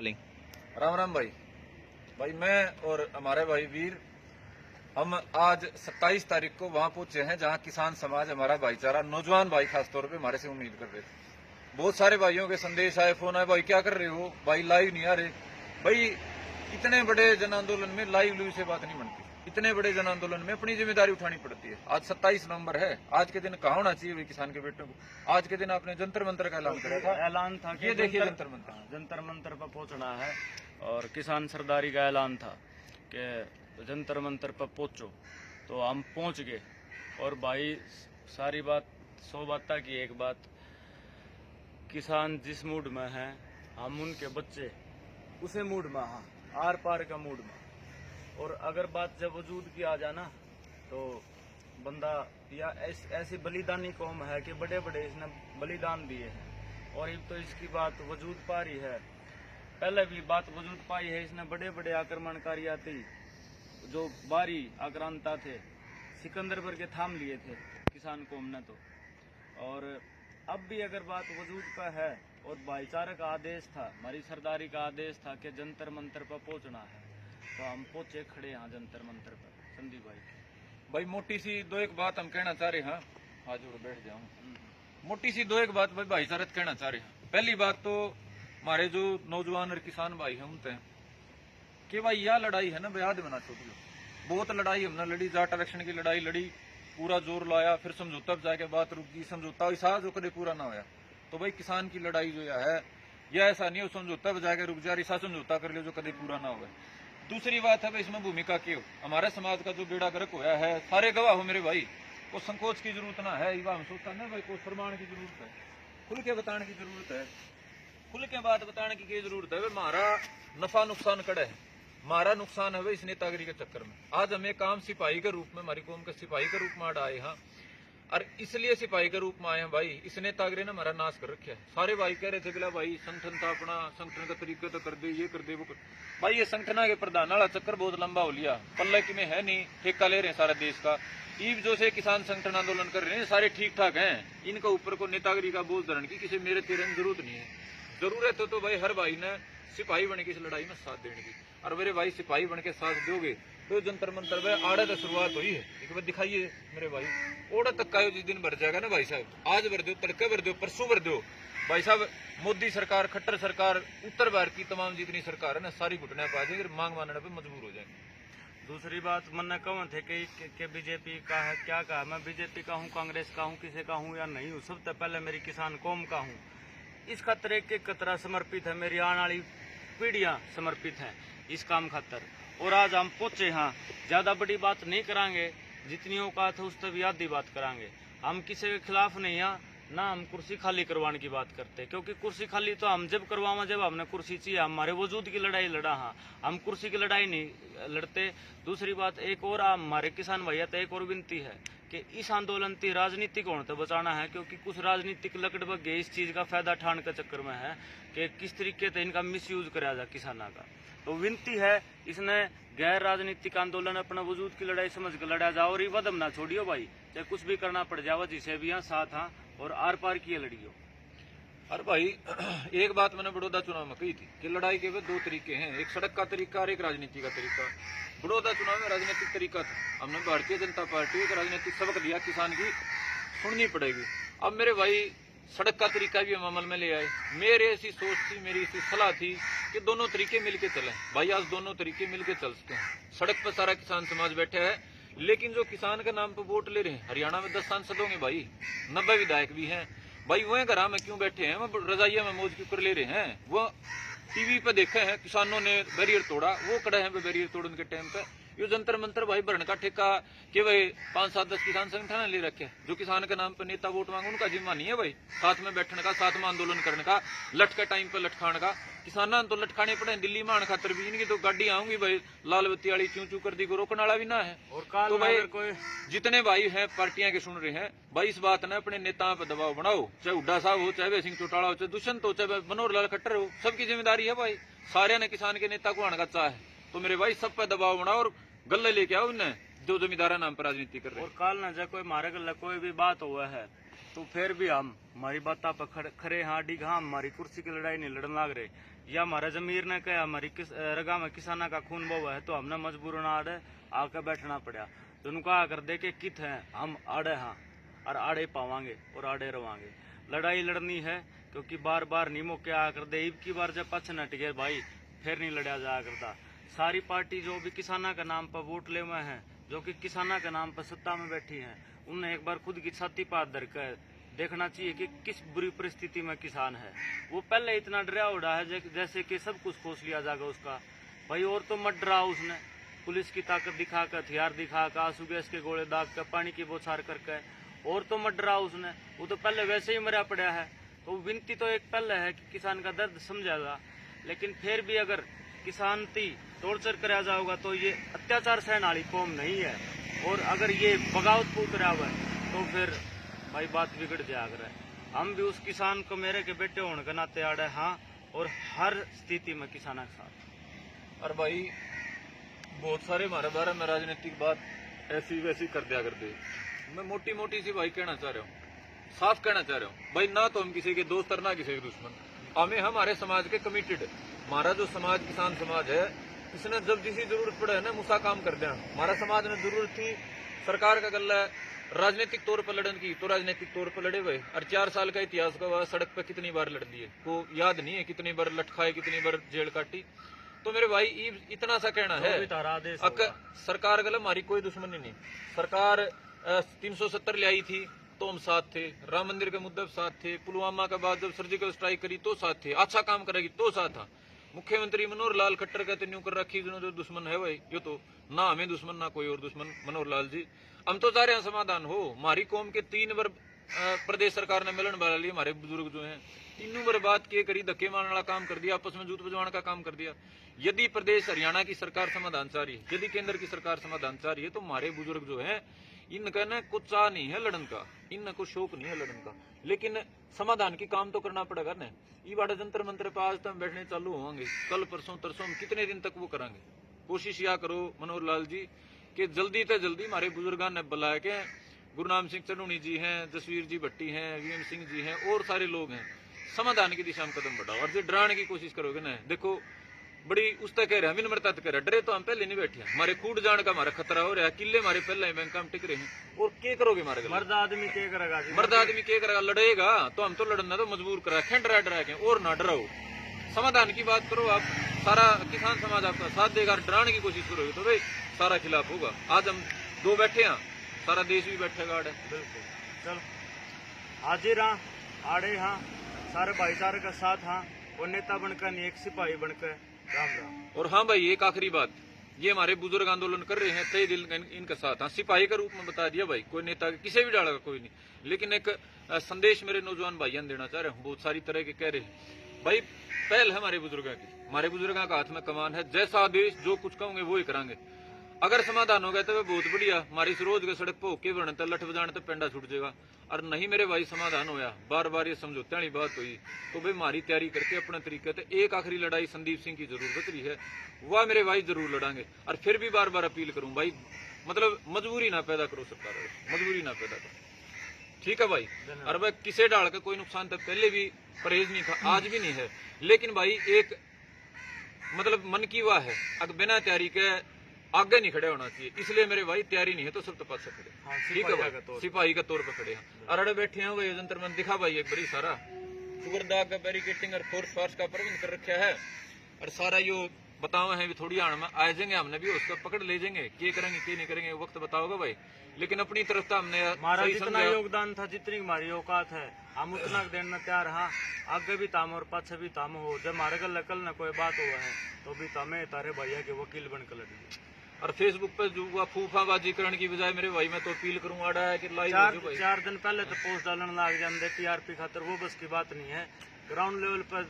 Rolling. Ram Ram भाई। भाई मैं और हमारे भाई वीर हम आज 27 तारीख को वहां पहुंचे हैं जहां किसान समाज हमारा भाईचारा नौजवान भाई खासतौर पे हमारे से उम्मीद कर रहे थे। बहुत सारे भाइयों के संदेश आए, फोन आए, भाई क्या कर रहे हो, भाई लाइव नहीं आ रहे। भाई इतने बड़े जन आंदोलन में लाइव से बात नहीं बनती। इतने बड़े जन आंदोलन में अपनी जिम्मेदारी उठानी पड़ती है। आज 27 नवंबर है। आज के दिन कहाँ होना चाहिए भाई किसान के बेटों को। आज के दिन आपने जंतर मंतर का ऐलान करा था। कि ये देखिए जंतर मंतर पर पहुंचना है और किसान सरदारी का ऐलान था कि जंतर मंतर पर पहुंचो, तो हम पहुंच गए। और भाई सारी बात 100 बात की एक बात, किसान जिस मूड में है हम उनके बच्चे उसे मूड में हैं, आर पार का मूड में। और अगर बात जब वजूद की आ जाना तो बंदा या ऐसी बलिदानी कौम है कि बड़े बड़े इसने बलिदान दिए हैं और अब तो इसकी बात वजूद पा रही है। पहले भी बात वजूद पाई है, इसने बड़े बड़े आक्रमणकारी आते जो बारी आक्रांता थे सिकंदरपुर के थाम लिए थे किसान कौम ने तो। और अब भी अगर बात वजूद का है और भाईचारे का आदेश था, हमारी सरदारी का आदेश था कि जंतर मंतर पर पहुंचना है, तो हम पहुंचे खड़े यहाँ जंतर मंतर पर। संदीप भाई मोटी सी दो एक बात हम कहना चाह रहे हैं। आज बैठ जाऊँ। मोटी सी दो एक बात भाई भाईचारा कहना चाह रहे हैं। पहली बात तो हमारे जो नौजवान और किसान भाई हैं उनसे कि भाई यह लड़ाई है ना बेहद बना छोटी बहुत लड़ाई हमने लड़ी, जाट आरक्षण की लड़ाई लड़ी, पूरा जोर लाया, फिर समझौता पर जाके बात रुक गई, समझौता ऐसा जो कभी पूरा ना होया। तो भाई किसान की लड़ाई जो है यह ऐसा नहीं हो समझौता पर जाके रुक जा, ऐसा समझौता कर लियो जो कभी पूरा ना हुआ। दूसरी बात है भाई इसमें भूमिका की हो, हमारे समाज का जो बेड़ा गर्क होया है सारे गवाह हो मेरे भाई, को संकोच की जरूरत ना है। हम सोचता ना भाई को फरमान की जरूरत है, खुल के बताने की जरूरत है, खुल के बात बताने की जरूरत है। हमारा नफा नुकसान कड़ा है, हमारा नुकसान है भाई इस नेतागिरी के चक्कर में। आज हमें काम सिपाही के रूप में, हमारी कौम के सिपाही के रूप में आए हैं और इसलिए सिपाही के रूप में आए हैं भाई। इस नेतागिरी ने हमारा नाश कर रखा है। सारे भाई कह रहे थे बिला भाई संगठन था अपना, संगठन का तरीके तो कर दे, ये कर दे, वो कर। भाई ये संगठन के प्रधान वाला चक्कर बहुत लंबा हो लिया, पल्ले की में है नहीं, ठेका ले रहे हैं सारा देश का। ईब जो से किसान संगठन आंदोलन कर रहे हैं सारे ठीक ठाक हैं, इनका ऊपर को नेतागिरी का बोझ धरण की किसी मेरे तेरे जरूरत नहीं है। जरूरत है तो भाई हर भाई ने सिपाही बन के इस लड़ाई में साथ देने की। और मेरे भाई सिपाही बन के साथ दोगे तो जंतर मंतर में आड़े तो शुरुआत हुई है। एक बार दिखाइए मेरे भाई, ओड़ा तक का जिस दिन भर जाएगा ना भाई साहब, आज भर दो, तड़के भर दो, परसों भर दो भाई साहब। मोदी सरकार, खट्टर सरकार, उत्तर भारत की तमाम जितनी सरकार है ना सारी घुटने पा जाएगी, मांग मानने पे मजबूर हो जाएंगे। दूसरी बात मन कौन थे कि बीजेपी का है, क्या कहा, मैं बीजेपी का हूँ, कांग्रेस का हूँ, किसी का हूँ या नहीं हूँ, सबसे पहले मेरी किसान कौम का हूँ। इस खतरे के कतरा समर्पित है, मेरी आने वाली पीढ़ियां समर्पित हैं इस काम खातर। और आज हम पहुंचे हाँ, ज्यादा बड़ी बात नहीं करांगे, जितनी औकात है उससे भी आधी बात करांगे। हम किसी के खिलाफ नहीं हैं, ना हम कुर्सी खाली करवाने की बात करते, क्योंकि कुर्सी खाली तो हम जब करवावा जब हमने कुर्सी चाहिए, हमारे वजूद की लड़ाई लड़ा, हाँ हम कुर्सी की लड़ाई नहीं लड़ते। दूसरी बात एक और हमारे किसान भैया तो एक और विनती है कि इस आंदोलन की राजनीतिक होने तो बचाना है, क्योंकि कुछ राजनीतिक लकड़ बगे इस चीज का फायदा ठान के चक्कर में है कि किस तरीके से इनका मिसयूज कराया जाए किसानों का। तो विनती है इसने गैर राजनीतिक आंदोलन अपना वजूद की लड़ाई समझ कर लड़ा जाओ और ये वदम ना छोड़ियो भाई, चाहे कुछ भी करना पड़ जाओ, जिसे भी यहाँ साथ हाँ और आर पार की लड़ियो। अरे भाई एक बात मैंने बड़ौदा चुनाव में कही थी कि लड़ाई के दो तरीके हैं, एक सड़क का तरीका और एक राजनीति का तरीका। बड़ौदा चुनाव में राजनीतिक तरीका था, हमने भारतीय जनता पार्टी को राजनीतिक सबक दिया, किसान की सुननी पड़ेगी। अब मेरे भाई सड़क का तरीका भी हम अमल में ले आए। मेरी ऐसी सोच थी, मेरी ऐसी सलाह थी कि दोनों तरीके मिलके चलें। भाई आज दोनों तरीके मिलके चल सकते हैं। सड़क पर सारा किसान समाज बैठे है, लेकिन जो किसान के नाम पर वोट ले रहे हैं, हरियाणा में 10 सांसद होंगे भाई, 90 विधायक भी हैं भाई, वो घर में क्यों बैठे हैं, वो रजाइया में मौज क्यों कर ले रहे हैं। वो टीवी पे देखे हैं किसानों ने बैरियर तोड़ा, वो खड़े हैं बैरियर तोड़ने के टाइम पे। ये जंतर मंतर भाई भरण का ठेका कि भाई 5-7-10 किसान संगठन ले रखे हैं, जो किसान के नाम पे नेता वोट मांगे उनका जिम्मा नहीं है भाई साथ में बैठने का, साथ में आंदोलन करने का, लट के टाइम पे लटकाने का। किसाना तो लटकाने पड़े दिल्ली में आने खातर भी, इनकी तो गाड़ी आऊंगी भाई लाल बत्ती वाली चू चू कर दी, को रोकने वाला भी ना है। और काल तो भाई कोई जितने भाई हैं पार्टियां के सुन रहे हैं भाई, इस बात ने अपने नेताओं पर दबाव बनाओ, चाहे हुड्डा साहब हो, चाहे वे सिंह चौटाला हो, चाहे दुष्यंत हो, चाहे मनोहर लाल खट्टर हो, सबकी जिम्मेदारी है भाई। सारे ने किसान के नेता को आने का चाह है, तो मेरे भाई सब पे दबाव बनाओ और गले लेके आओ इन्हें जो जमींदारा नाम पर राजनीति कर रहे हैं। और काल ना जब कोई मारे गल कोई भी बात हुआ है तो फिर भी हम हमारी बात पर खड़े हाँ डी हाँ, हमारी कुर्सी की लड़ाई नहीं लड़न लाग रहे। या हमारे जमीर ने कहा हमारी रगा में किसाना का खून बहा है, तो हमने मजबूरन आड़े आके बैठना पड़ा। तो उनका कर दे के कित है हम आड़े हाँ और आड़े पावांगे और आड़े रवांगे। लड़ाई लड़नी है क्योंकि बार बार नहीं मौके आया कर दे। एक की बार जब पछ नट गए भाई फिर नहीं लड़ा जाया करता। सारी पार्टी जो भी किसाना के नाम पर वोट ले हुए हैं, जो कि किसाना के नाम पर सत्ता में बैठी हैं, उन्हें एक बार खुद की छाती पर धर कर देखना चाहिए कि किस बुरी परिस्थिति में किसान है। वो पहले इतना डरा उड़ा है जैसे कि सब कुछ खोस लिया जाएगा उसका। भाई और तो मत डरा उसने, पुलिस की ताकत दिखाकर, हथियार दिखाकर, आंसू गैस के गोले दाग कर, पानी की बौछार करके, और तो मत डरा उसने। वो तो पहले वैसे ही मरा पड़ा है। तो विनती तो एक पहले है कि किसान का दर्द समझेगा, लेकिन फिर भी अगर किसान ती टॉर्चर कराया जाएगा तो ये अत्याचार सहने वाली कौम नहीं है। और अगर ये बगावत पूत रहा हुआ है तो फिर भाई बात बिगड़ जाएगा। हम भी उस किसान को मेरे के बेटे होने के नाते आड़े हाँ, और हर स्थिति में किसाना के साथ। और भाई बहुत सारे हमारे बारे में राजनीतिक बात ऐसी वैसी कर दिया कर दे। मैं मोटी मोटी सी भाई कहना चाह रहा हूँ, साफ कहना चाह रहा हूँ भाई, ना तो हम किसी के दोस्त और ना किसी के दुश्मन। हमें हमारे समाज के कमिटेड, हमारा जो समाज किसान समाज है, इसने जब जिसी जरूरत पड़े ना मुसा काम कर दिया। हमारा समाज ने जरूरत थी सरकार का गला राजनीतिक तौर पर लड़न की, तो राजनीतिक तौर पर लड़े हुए। और 4 साल का इतिहास का वह सड़क पे कितनी बार लड़ दिए को याद नहीं है, कितनी बार लटकाए, कितनी बार जेल काटी। तो मेरे भाई इतना सा कहना है सरकार गला हमारी कोई दुश्मनी नहीं। सरकार 370 ले आई थी तो हम साथ थे, राम मंदिर के मुद्दे साथ थे, पुलवामा के बाद जब सर्जिकल स्ट्राइक करी तो साथ थे, अच्छा काम करेगी तो साथ था। मुख्यमंत्री मनोहर लाल खट्टर कहते न्यू कर रखी जो दुश्मन है भाई, ये तो ना हमें दुश्मन ना कोई और दुश्मन मनोहर लाल जी। हम तो चाह रहे हैं समाधान हो। हमारी कौम के 3 बार प्रदेश सरकार ने मिलन वाला लिया, हमारे बुजुर्ग जो हैं तीनों बार बात किए करी, धक्के मारने वाला काम कर दिया, आपस में जूत बजवाने का काम कर दिया। यदि प्रदेश हरियाणा की सरकार समाधान चाह रही है, यदि केंद्र की सरकार समाधान चाह रही है, तो हमारे बुजुर्ग जो है इनका न कुछ चाह नहीं है लड़न का, इनका कुछ शौक नहीं है लड़न का, लेकिन समाधान की काम तो करना पड़ेगा ना। ये बाड़ा जंतर मंत्र पे आज तक बैठने चालू होंगे, कल परसों तरसों हम कितने दिन तक वो करेंगे। कोशिश या करो मनोहर लाल जी कि जल्दी से जल्दी हमारे बुजुर्गों ने बुलाया के, गुरनाम सिंह चनूनी जी हैं, जसवीर जी भट्टी हैं, वीएम सिंह जी हैं, और सारे लोग हैं, समाधान की दिशा में कदम बढ़ाओ। और जो डराने की कोशिश करोगे ना, देखो बड़ी उस तक कह रहे हैं विनम्रता कह रहे, डरे तो हम पहले नहीं बैठे, हमारे कूट जाने का हमारा खतरा हो रहा है, किले हमारे पहले ही बैंक में टिक रहे हैं। और क्या करोगे हमारे मर्द आदमी क्या करेगा? मर्द आदमी क्या करेगा? लड़ेगा तो हम तो लड़ना तो मजबूर करा खेल डरा के, और ना डराओ, समाधान की बात करो। आप सारा किसान समाज आपका साथ देगा, डराने की कोशिश करोगे तो भाई सारा खिलाफ होगा। आज हम 2 बैठे हैं, सारा देश भी बैठेगा आड़े। बिल्कुल, चलो हाजिर हाँ, आड़े हाँ, सारे भाईचारे का साथ हाँ, और नेता बनकर नहीं एक सिपाही बनकर। राम राम। और हाँ भाई एक आखिरी बात, ये हमारे बुजुर्ग आंदोलन कर रहे हैं तय दिल इनका साथ, हाँ सिपाही के रूप में बता दिया भाई, कोई नेता किसी भी डालेगा कोई नहीं, लेकिन एक संदेश मेरे नौजवान भाइयों देना चाह रहे हूँ। बहुत सारी तरह के कह रहे हैं भाई, पहल है हमारे बुजुर्गों की, हमारे बुजुर्गों का हाथ में कमान है, जैसा आदेश जो कुछ कहोगे वो ही करांगे। अगर समाधान हो गया तो बहुत बढ़िया, हमारी इस रोज के सड़क पर के बनते लठ बजाने तो पेंडा छूट जाएगा। और नहीं मेरे भाई समाधान होया, बार बार ये समझौते वाली बात हुई, तो भाई हमारी तैयारी करके अपने तरीके से एक आखिरी लड़ाई संदीप सिंह की जरूर बच रही है, वह मेरे भाई जरूर लड़ांगे। और फिर भी बार बार अपील करूं भाई, मतलब मजबूरी ना पैदा करो सरकार, मजबूरी ना पैदा करो, ठीक है भाई। और भाई किसे डाल के कोई नुकसान तो पहले भी परहेज नहीं था, आज भी नहीं है, लेकिन भाई एक मतलब मन की वाह है, अगर बिना तैयारी के आगे नहीं खड़े होना चाहिए, इसलिए मेरे भाई तैयारी नहीं है तो सब तो पास से खड़े, ठीक है भाई, सिपाही का तौर पर खड़े हैं। अरे बैठे हैं भाई जंतर मंत्र दिखा भाई एक बड़ी सारा शुगर दाग का बैरिकेटिंग और फोर्स फार्स का प्रबंध कर रखा है, और सारा यो बताओ है भी थोड़ी आड़ में आ जाएंगे, हमने भी उसको पकड़ ले जाएंगे, क्या करेंगे क्या नहीं करेंगे वक्त बताओगे भाई, लेकिन अपनी तरफ तो हमने हमारा जितना योगदान था, जितनी हमारी औकात है, हम उतना देना तैयार। हाँ आगे भी ताम और पाछे भी ताम हो, जब हमारे गल कल न कोई बात हुआ है तो भी तमें तारे भैया के वकील बनकर लड़ी। और फेसबुक पे जो फूफाबाजी करने की बजाय मेरे भाई मैं तो अपील करूँ आड़ा है कि लाइव 4 दिन पहले तो पोस्ट डालने लग जाते टीआरपी खातर, वो बस की बात नहीं है। ग्राउंड लेवल पर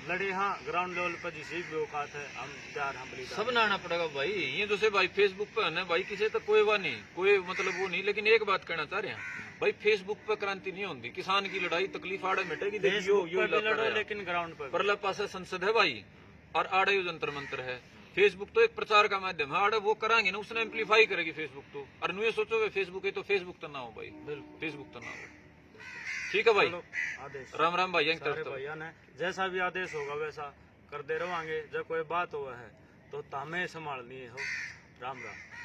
लड़े, हाँ ग्राउंड लेवल पर जिसे भी औकात है हम तैयार, हम सब लाना पड़ेगा भाई। ये जैसे भाई फेसबुक पे है ना भाई, किसी तो कोई वो नहीं, कोई मतलब वो नहीं, लेकिन एक बात कहना चाह रहे हैं भाई, फेसबुक पे क्रांति नहीं होती, किसान की लड़ाई तकलीफ आड़े मिटेगी, लेकिन ग्राउंड पर परला पासा संसद है भाई, और आड़े यो जंतर मंत्र है। फेसबुक तो एक प्रचार का माध्यम है, आड़े वो कराएंगे ना, उसने एम्पलीफाई करेगी फेसबुक तो, और नुए सोचो फेसबुक है तो फेसबुक तो ना हो भाई, फेसबुक तो ना हो, ठीक है भाई। आदेश राम राम भाई, भैया ने जैसा भी आदेश होगा वैसा करते रवांगे। जब कोई बात हुआ है तो हमें संभालनी है हो। राम राम।